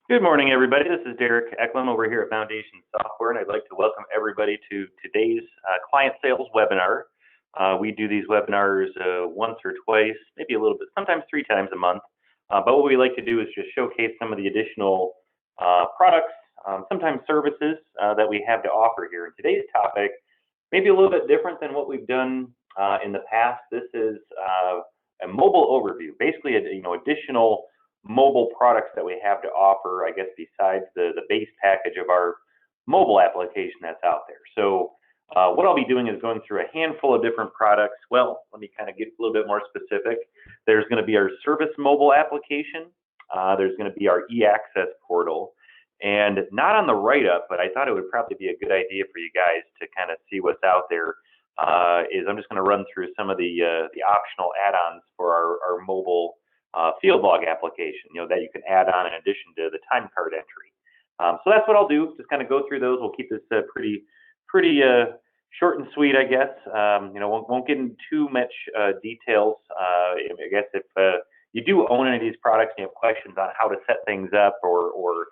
Good morning, everybody. This is Derek Eklund over here at Foundation Software, and I'd like to welcome everybody to today's client sales webinar. We do these webinars once or twice, maybe a little bit, sometimes 3 times a month. But what we like to do is just showcase some of the additional products, sometimes services that we have to offer here. And today's topic may be a little bit different than what we've done in the past. This is a mobile overview, basically, additional mobile products that we have to offer, I guess, besides the base package of our mobile application that's out there. So what I'll be doing is going through a handful of different products. Well, let me kind of get a little bit more specific. There's going to be our service mobile application. There's going to be our e-access portal. And not on the write-up, but I thought it would probably be a good idea for you guys to kind of see what's out there. I'm just going to run through some of the optional add-ons for our mobile field log application, that you can add on in addition to the time card entry. So that's what I'll do. Just kind of go through those. We'll keep this pretty short and sweet, I guess. Won't get into too much details. I guess if you do own any of these products and you have questions on how to set things up or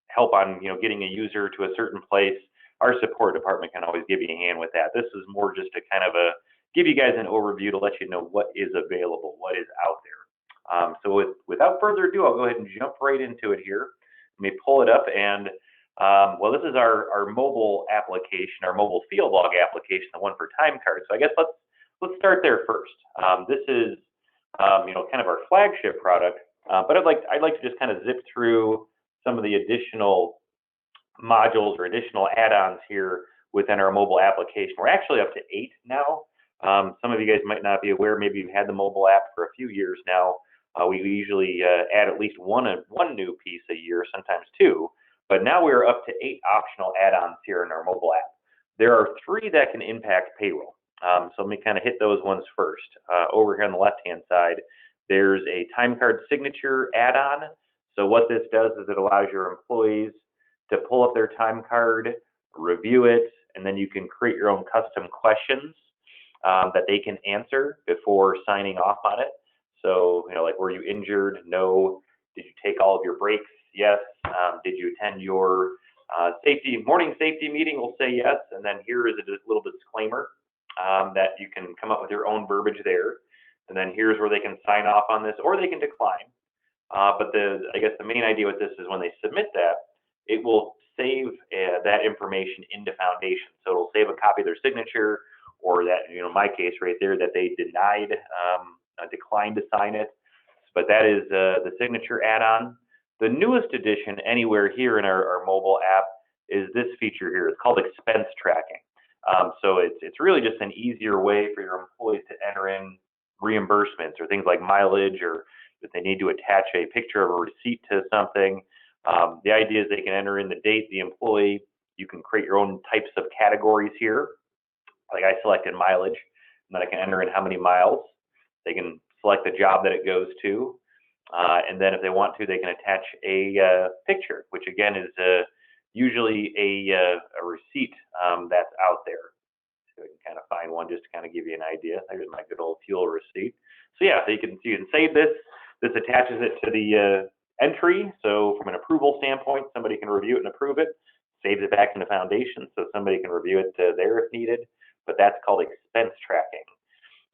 help on getting a user to a certain place, our support department can always give you a hand with that. This is more just to kind of give you guys an overview to let you know what is available, what is out there. So without further ado, I'll go ahead and jump right into it here. Let me pull it up, and this is our mobile application, our mobile field log application, the one for time cards. So I guess let's start there first. This is kind of our flagship product, but I'd like to just kind of zip through some of the additional modules or additional add-ons here within our mobile application. We're actually up to 8 now. Some of you guys might not be aware, maybe you've had the mobile app for a few years now. We usually add at least one new piece a year, sometimes 2, but now we're up to 8 optional add-ons here in our mobile app. There are 3 that can impact payroll. So let me kind of hit those ones first. Over here on the left-hand side, there's a time card signature add-on. So what this does is it allows your employees to pull up their time card, review it, and then you can create your own custom questions that they can answer before signing off on it. So, like, were you injured? No. Did you take all of your breaks? Yes. Did you attend your morning safety meeting? We'll say yes. And then here is a little disclaimer that you can come up with your own verbiage there. And then here's where they can sign off on this, or they can decline. But I guess the main idea with this is when they submit that, it will save that information into Foundation. So it'll save a copy of their signature, or that, my case right there, that they declined to sign it. But that is the signature add-on. The newest addition anywhere here in our mobile app is this feature here. It's called expense tracking. So it's really just an easier way for your employees to enter in reimbursements or things like mileage, or if they need to attach a picture of a receipt to something. The idea is they can enter in the date, the employee. You can create your own types of categories here. Like I selected mileage, and then I can enter in how many miles. They can select the job that it goes to, and then if they want to, they can attach a picture, which again is usually a receipt that's out there. So I can kind of find one just to kind of give you an idea. There's my good old fuel receipt. So yeah, so you can save this. This attaches it to the entry. So from an approval standpoint, somebody can review it and approve it. Saves it back into Foundation, so somebody can review it there if needed. But that's called expense tracking.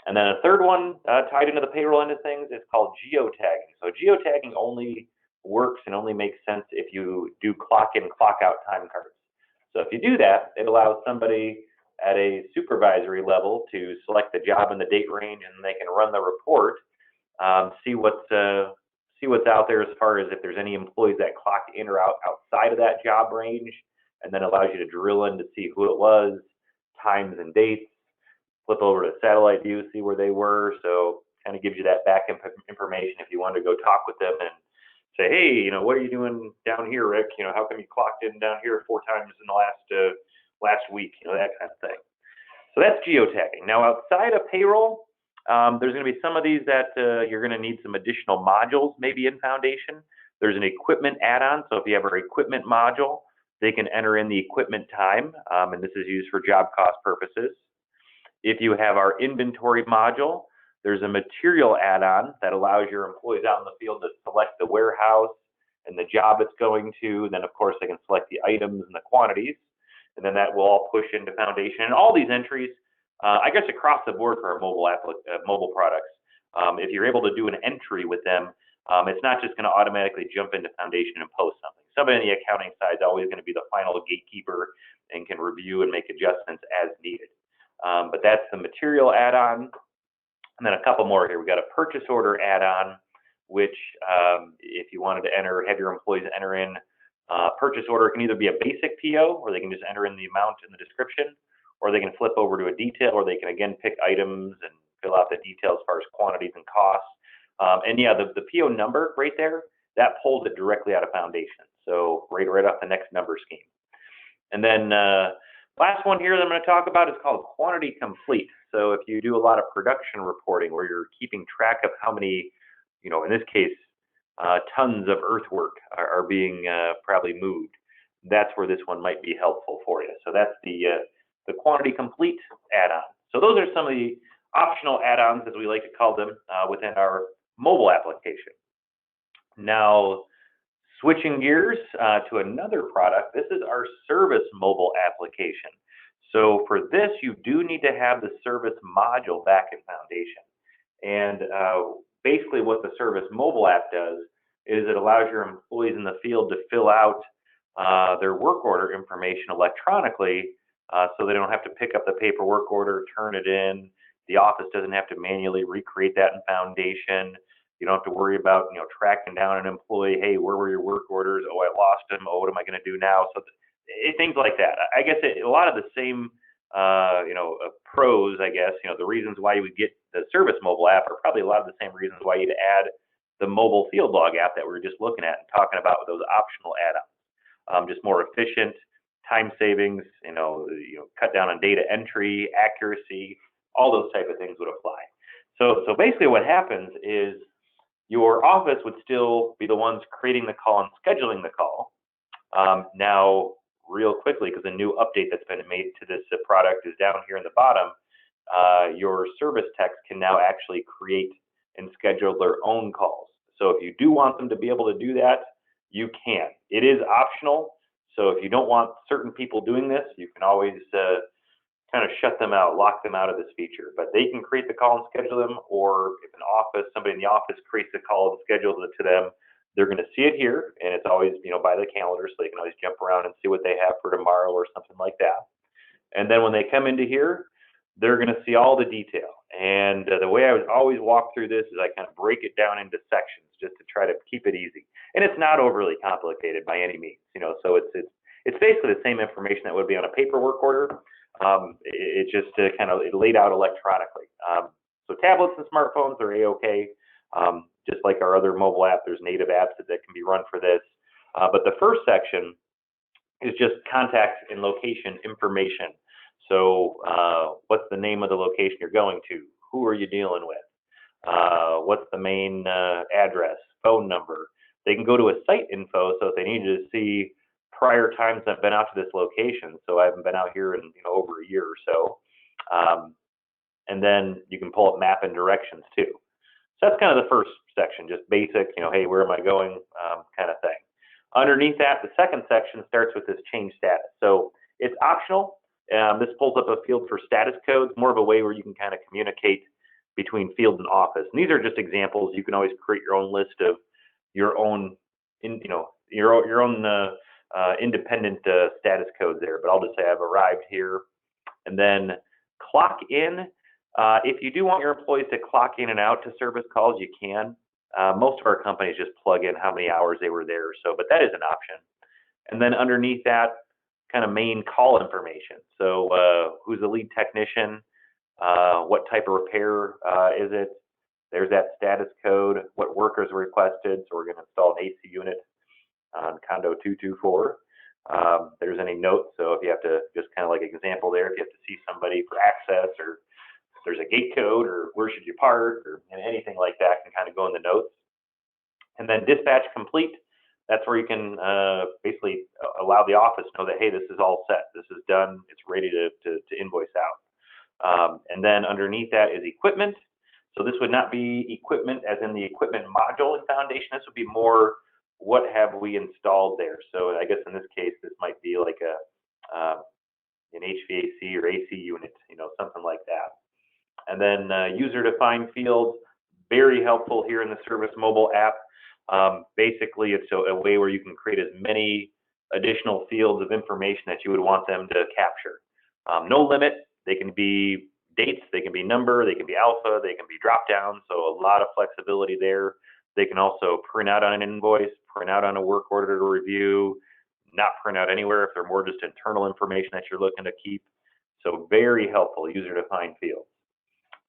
And then a third one tied into the payroll end of things is called geotagging. So geotagging only works and only makes sense if you do clock in, clock out time cards. So if you do that, it allows somebody at a supervisory level to select the job and the date range, and they can run the report, see what's out there as far as if there's any employees that clocked in or out outside of that job range, and then allows you to drill in to see who it was, times and dates, flip over to satellite view, see where they were. So kind of gives you that back information if you want to go talk with them and say, hey, what are you doing down here, Rick? How come you clocked in down here 4 times in the last week? That kind of thing. So that's geotagging. Now outside of payroll, there's going to be some of these that you're going to need some additional modules maybe in Foundation. There's an equipment add-on. So if you have our equipment module, they can enter in the equipment time, and this is used for job cost purposes. If you have our inventory module, there's a material add-on that allows your employees out in the field to select the warehouse and the job it's going to. And then, of course, they can select the items and the quantities, and then that will all push into Foundation. And all these entries, I guess across the board for our mobile products, if you're able to do an entry with them, it's not just going to automatically jump into Foundation and post something. Somebody on the accounting side is always going to be the final gatekeeper and can review and make adjustments as needed. But that's the material add-on. And then a couple more here. We got a purchase order add-on, which if you wanted to have your employees enter in purchase order, it can either be a basic PO, or they can just enter in the amount in the description, or they can flip over to a detail, or they can again pick items and fill out the details as far as quantities and costs. And yeah, the PO number right there, that pulls it directly out of Foundation. So right off the next number scheme. And then last one here that I'm going to talk about is called Quantity Complete. So if you do a lot of production reporting where you're keeping track of how many, in this case, tons of earthwork are being probably moved, that's where this one might be helpful for you. So that's the Quantity Complete add-on. So those are some of the optional add-ons, as we like to call them, within our mobile application. Now, switching gears to another product, this is our service mobile application. So for this, you do need to have the service module back in Foundation. And basically what the service mobile app does is it allows your employees in the field to fill out their work order information electronically, so they don't have to pick up the paperwork order, turn it in. The office doesn't have to manually recreate that in Foundation. You don't have to worry about, tracking down an employee. Hey, where were your work orders? Oh, I lost them. Oh, what am I going to do now? So things like that. I guess a lot of the same, pros, I guess, the reasons why you would get the service mobile app are probably a lot of the same reasons why you'd add the mobile field log app that we were just looking at and talking about with those optional add-ons. Just more efficient, time savings, cut down on data entry, accuracy, all those type of things would apply. So basically what happens is your office would still be the ones creating the call and scheduling the call. Now, real quickly, because a new update that's been made to this product is down here in the bottom, your service techs can now actually create and schedule their own calls. So if you do want them to be able to do that, you can. It is optional. So if you don't want certain people doing this, you can always kind of shut them out, lock them out of this feature. But they can create the call and schedule them, or if somebody in the office creates a call and schedules it to them, they're going to see it here, and it's always, by the calendar, so they can always jump around and see what they have for tomorrow or something like that. And then when they come into here, they're going to see all the detail. And the way I would always walk through this is I kind of break it down into sections just to try to keep it easy. And it's not overly complicated by any means, so it's basically the same information that would be on a paperwork order. It's just kind of laid out electronically. So tablets and smartphones are A-OK. Just like our other mobile app, there's native apps that can be run for this. But the first section is just contact and location information. So what's the name of the location you're going to? Who are you dealing with? What's the main address, phone number? They can go to a site info, so if they need to see prior times I've been out to this location, so I haven't been out here in over a year or so. And then you can pull up map and directions too. So that's kind of the first section, just basic, hey, where am I going, kind of thing. Underneath that, the second section starts with this change status. So it's optional. This pulls up a field for status codes, more of a way where you can kind of communicate between field and office. And these are just examples. You can always create your own list of your own, your own independent status codes there. But I'll just say I've arrived here. And then clock in. If you do want your employees to clock in and out to service calls, you can. Most of our companies just plug in how many hours they were there, but that is an option. And then underneath that, kind of main call information. So who's the lead technician? What type of repair is it? There's that status code. What workers are requested? So we're going to install an AC unit on condo 224. There's any notes. So if you have to, just kind of like example there, if you have to see somebody for access, or there's a gate code, or where should you park, or anything like that can kind of go in the notes. And then dispatch complete, that's where you can basically allow the office to know that, hey, this is all set, this is done, it's ready to invoice out. And then underneath that is equipment. So this would not be equipment as in the equipment module in Foundation. This would be more what have we installed there. So I guess in this case, this might be like an HVAC or AC unit, something like that. And then user-defined fields, very helpful here in the Service Mobile app. Basically, it's a way where you can create as many additional fields of information that you would want them to capture. No limit. They can be dates, they can be number, they can be alpha, they can be drop down. So a lot of flexibility there. They can also print out on an invoice, print out on a work order to review, not print out anywhere if they're more just internal information that you're looking to keep. So very helpful user-defined fields.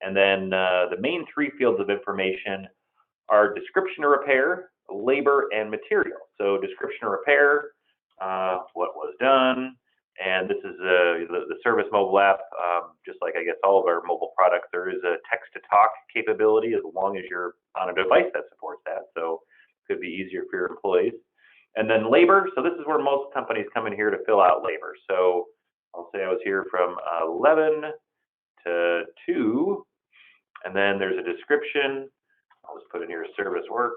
And then the main three fields of information are description of repair, labor, and material. So description of repair, what was done, and this is the Service Mobile app. Just like I guess all of our mobile products, there is a text-to-talk capability as long as you're on a device that supports that. So it could be easier for your employees. And then labor, so this is where most companies come in here to fill out labor. So I'll say I was here from 11 to 2, and then there's a description. I'll just put in here service work.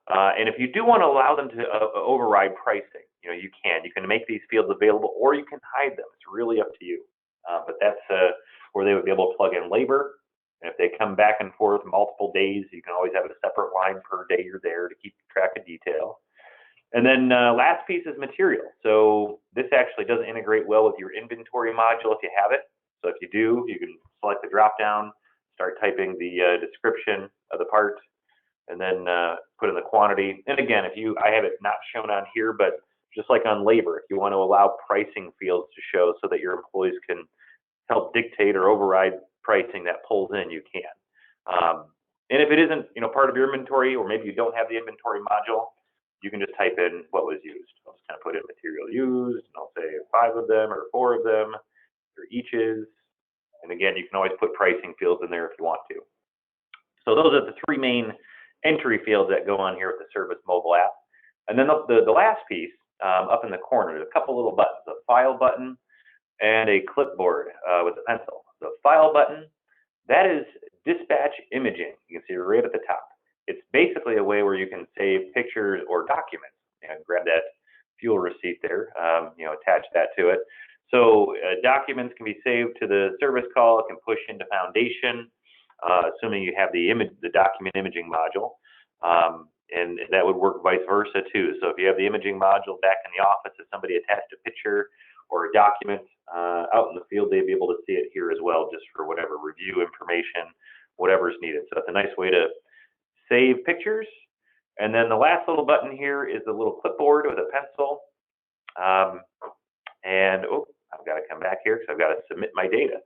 And if you do want to allow them to override pricing, you can make these fields available, or you can hide them. It's really up to you. But that's where they would be able to plug in labor. And if they come back and forth multiple days, you can always have a separate line per day you're there to keep track of detail. And then last piece is material. So this actually doesn't integrate well with your inventory module if you have it. So if you do, you can select the drop down, start typing the description of the part, and then put in the quantity. And again, I have it not shown on here, but just like on labor, if you want to allow pricing fields to show so that your employees can help dictate or override pricing that pulls in, you can. And if it isn't, part of your inventory, or maybe you don't have the inventory module, you can just type in what was used. I'll just kind of put in material used, and I'll say 5 of them or 4 of them, or each is. And again, you can always put pricing fields in there if you want to. So those are the 3 main entry fields that go on here with the Service Mobile app. And then the last piece, up in the corner, there's a couple little buttons, a file button and a clipboard with a pencil. The file button, that is dispatch imaging. You can see right at the top. It's basically a way where you can save pictures or documents. Grab that fuel receipt there, attach that to it. So documents can be saved to the service call. It can push into Foundation, assuming you have the document imaging module. And that would work vice versa too. So if you have the imaging module back in the office, if somebody attached a picture or a document out in the field, they'd be able to see it here as well, just for whatever review information, whatever is needed. So it's a nice way to save pictures. And then the last little button here is the little clipboard with a pencil. I've got to come back here because I've got to submit my data.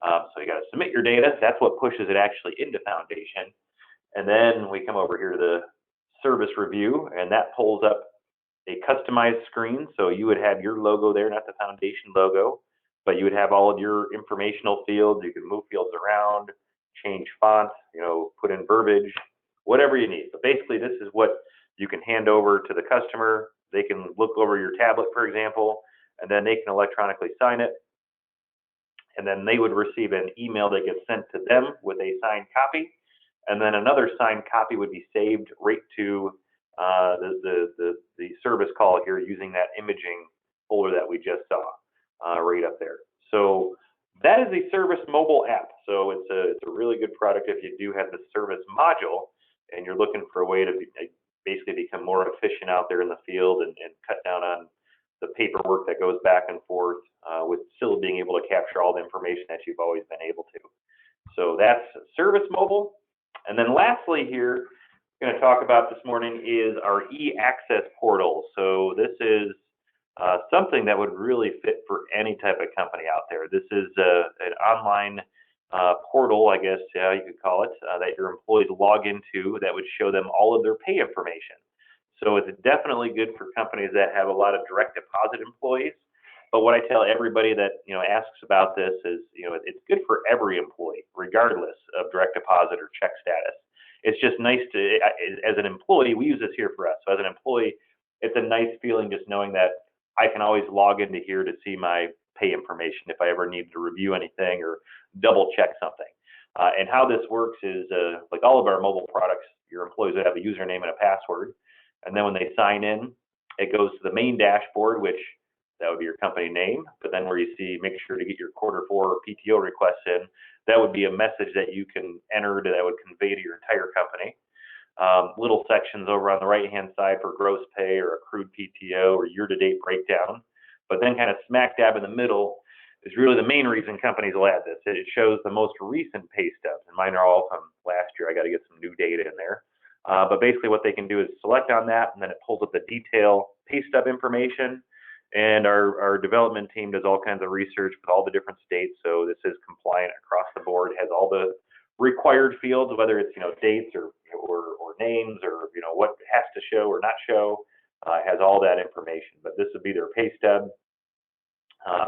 So you got to submit your data. That's what pushes it actually into Foundation. And then we come over here to the service review, and that pulls up a customized screen. So you would have your logo there, not the Foundation logo, but you would have all of your informational fields. You can move fields around, change fonts, put in verbiage, whatever you need. But basically, this is what you can hand over to the customer. They can look over your tablet, for example, and then they can electronically sign it. And then they would receive an email that gets sent to them with a signed copy. And then another signed copy would be saved right to the service call here using that imaging folder that we just saw right up there. So that is the Service Mobile app. So it's a really good product if you do have the service module and you're looking for a way to basically become more efficient out there in the field and cut down on the paperwork that goes back and forth with still being able to capture all the information that you've always been able to. So that's Service Mobile. And then lastly here, I'm going to talk about this morning is our e-access portal. So this is something that would really fit for any type of company out there. This is an online portal, I guess you could call it, that your employees log into that would show them all of their pay information. So it's definitely good for companies that have a lot of direct deposit employees. But what I tell everybody that asks about this is, it's good for every employee, regardless of direct deposit or check status. It's just nice to, as an employee, we use this here for us. So as an employee, it's a nice feeling just knowing that I can always log into here to see my pay information if I ever need to review anything or double check something. And how this works is, like all of our mobile products, your employees would have a username and a password. And then when they sign in, it goes to the main dashboard, which that would be your company name. But then where you see, make sure to get your Q4 PTO requests in, that would be a message that you can enter that would convey to your entire company. Little sections over on the right-hand side for gross pay or accrued PTO or year-to-date breakdown. But then kind of smack dab in the middle is really the main reason companies will add this. It shows the most recent pay stubs, and mine are all from last year. I got to get some new data in there. But basically what they can do is select on that, and then it pulls up the detail pay stub information. And our development team does all kinds of research with all the different states. So this is compliant across the board, has all the required fields, whether it's, dates or names or, what has to show or not show, has all that information. But this would be their pay stub.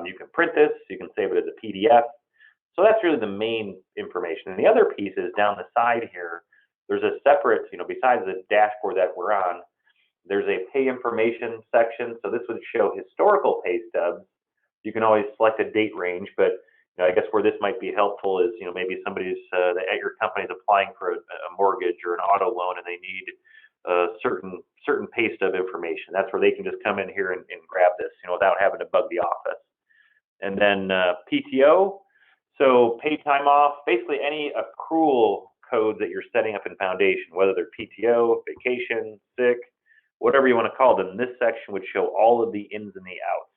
You can print this, you can save it as a PDF. So that's really the main information. And the other piece is down the side here, there's a separate, besides the dashboard that we're on, there's a pay information section. So this would show historical pay stubs. You can always select a date range, but I guess where this might be helpful is, maybe somebody's at your company's applying for a mortgage or an auto loan, and they need certain pay stub information. That's where they can just come in here and grab this, without having to bug the office. And then PTO, so paid time off, basically any accrual codes that you're setting up in Foundation, whether they're PTO, vacation, sick, whatever you want to call them. This section would show all of the ins and the outs.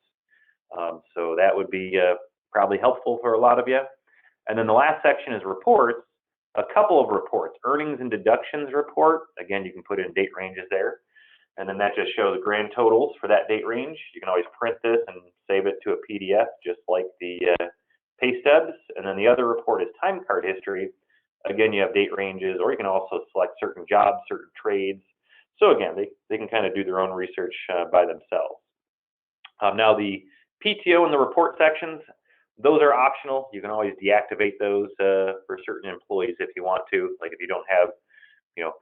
So that would be probably helpful for a lot of you. And then the last section is reports, a couple of reports. Earnings and deductions report, again, you can put in date ranges there. And then that just shows grand totals for that date range. You can always print this and save it to a PDF, just like the pay stubs. And then the other report is time card history. Again, you have date ranges, or you can also select certain jobs, certain trades. So again, they can kind of do their own research by themselves. Now the PTO and the report sections, those are optional. You can always deactivate those for certain employees if you want to. Like if you don't have,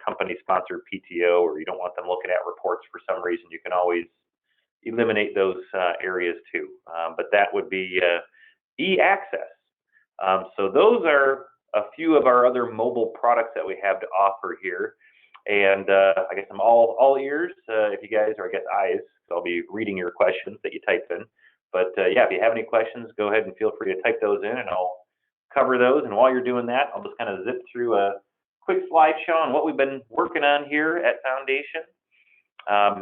company-sponsored PTO, or you don't want them looking at reports for some reason, you can always eliminate those areas too. But that would be e-access. So those are a few of our other mobile products that we have to offer here. And I guess I'm all ears if you guys, or I guess eyes, so I'll be reading your questions that you type in. But yeah, if you have any questions, go ahead and feel free to type those in, and I'll cover those. And while you're doing that, I'll just kind of zip through a quick slideshow on what we've been working on here at Foundation.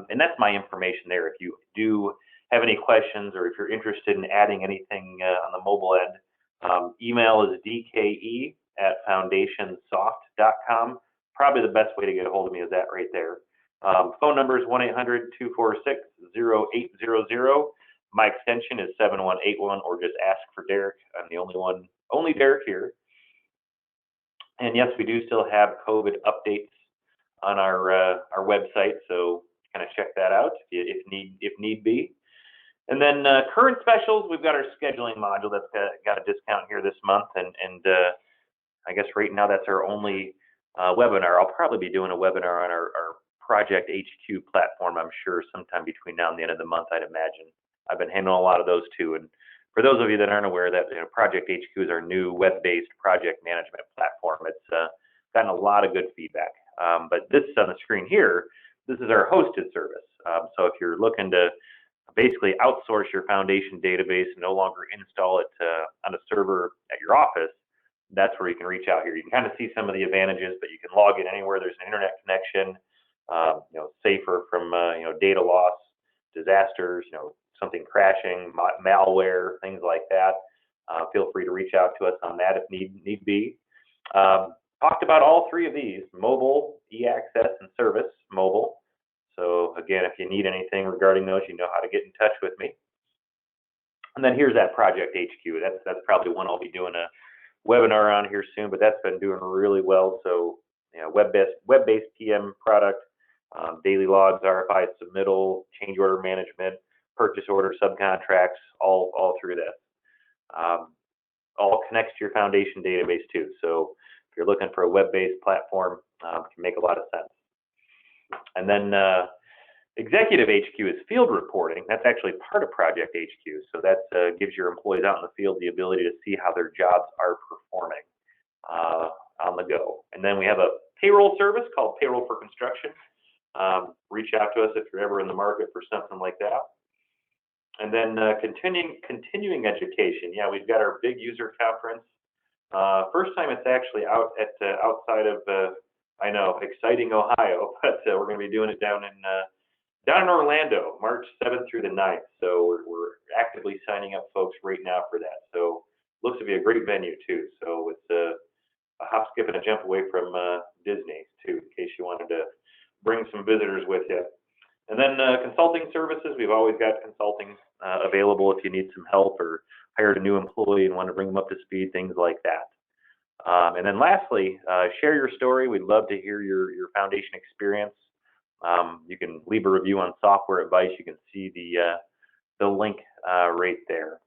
And that's my information there. If you do have any questions, or if you're interested in adding anything on the mobile end, email is dke@foundationsoft.com. Probably the best way to get a hold of me is that right there. Phone number is 1-800-246-0800. My extension is 7181, or just ask for Derek. I'm the only Derek here. And yes, we do still have COVID updates on our website, so kind of check that out if need be. And then current specials, we've got our scheduling module that's got a discount here this month, and I guess right now that's our only webinar. I'll probably be doing a webinar on our Project HQ platform, I'm sure, sometime between now and the end of the month, I'd imagine. I've been handling a lot of those too. And for those of you that aren't aware, that Project HQ is our new web-based project management platform. It's gotten a lot of good feedback. But this on the screen here, this is our hosted service. So if you're looking to basically outsource your Foundation database and no longer install it on a server at your office, that's where you can reach out here. You can kind of see some of the advantages, but you can log in anywhere there's an internet connection, safer from data loss, disasters, something crashing, malware, things like that. Feel free to reach out to us on that if need be. Talked about all three of these: mobile, e-access, and service mobile. So again, if you need anything regarding those, you know how to get in touch with me. And then here's that Project HQ. That's probably one I'll be doing a webinar on here soon, but that's been doing really well. So web-based PM product, daily logs, RFI submittal, change order management, purchase order, subcontracts, all through this. All connects to your Foundation database too. So if you're looking for a web-based platform, it can make a lot of sense. And then Executive HQ is field reporting. That's actually part of Project HQ. So that gives your employees out in the field the ability to see how their jobs are performing on the go. And then we have a payroll service called Payroll for Construction. reach out to us if you're ever in the market for something like that. And then continuing education. Yeah, we've got our big user conference. First time it's actually out at outside of I know, exciting Ohio, but we're going to be doing it down in Orlando, March 7th through the 9th. So we're actively signing up folks right now for that. So looks to be a great venue too. So it's a hop, skip, and a jump away from Disney too, in case you wanted to bring some visitors with you. And then consulting services, we've always got consulting available if you need some help or hired a new employee and want to bring them up to speed, things like that. And then lastly, share your story. We'd love to hear your foundation experience. You can leave a review on Software Advice. You can see the link right there.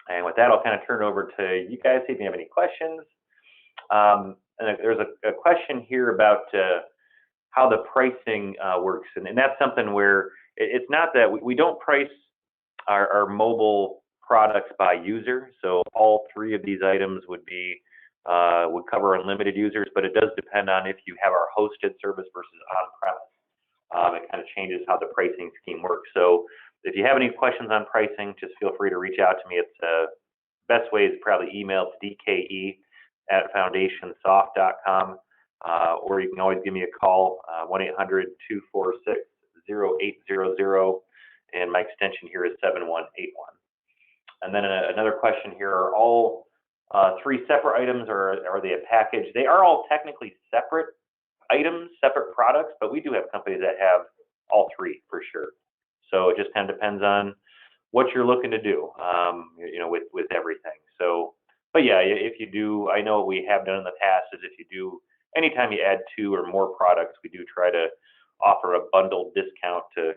And with that, I'll kind of turn it over to you guys, see if you have any questions. And there's a question here about how the pricing works. And that's something where it's not that we don't price our mobile products by user. So all three of these items would cover unlimited users, but it does depend on if you have our hosted service versus on-premise. It kind of changes how the pricing scheme works. So if you have any questions on pricing, just feel free to reach out to me. It's best way is probably email to dke@foundationsoft.com, or you can always give me a call, 1-800-246-0800, and my extension here is 7181. And then another question here, are all three separate items, or are they a package? They are all technically separate items, separate products, but we do have companies that have all three for sure. So it just kind of depends on what you're looking to do, with everything. So, but yeah, if you do, I know what we have done in the past is if you do, anytime you add two or more products, we do try to offer a bundled discount to,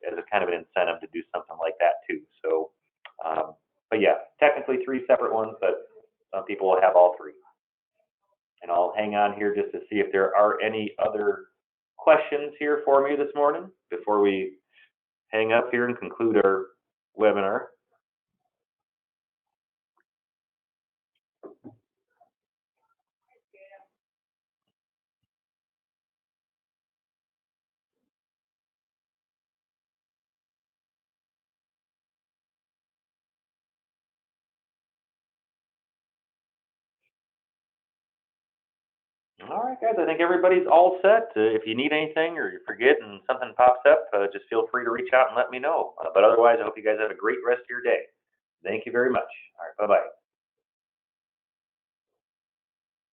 as a kind of an incentive to do something like that too. So, but yeah, technically three separate ones, but some people will have all three. And I'll hang on here just to see if there are any other questions here for me this morning before we hang up here and conclude our webinar. All right, guys, I think everybody's all set. If you need anything or you forget and something pops up, just feel free to reach out and let me know. But otherwise, I hope you guys have a great rest of your day. Thank you very much. All right, bye-bye.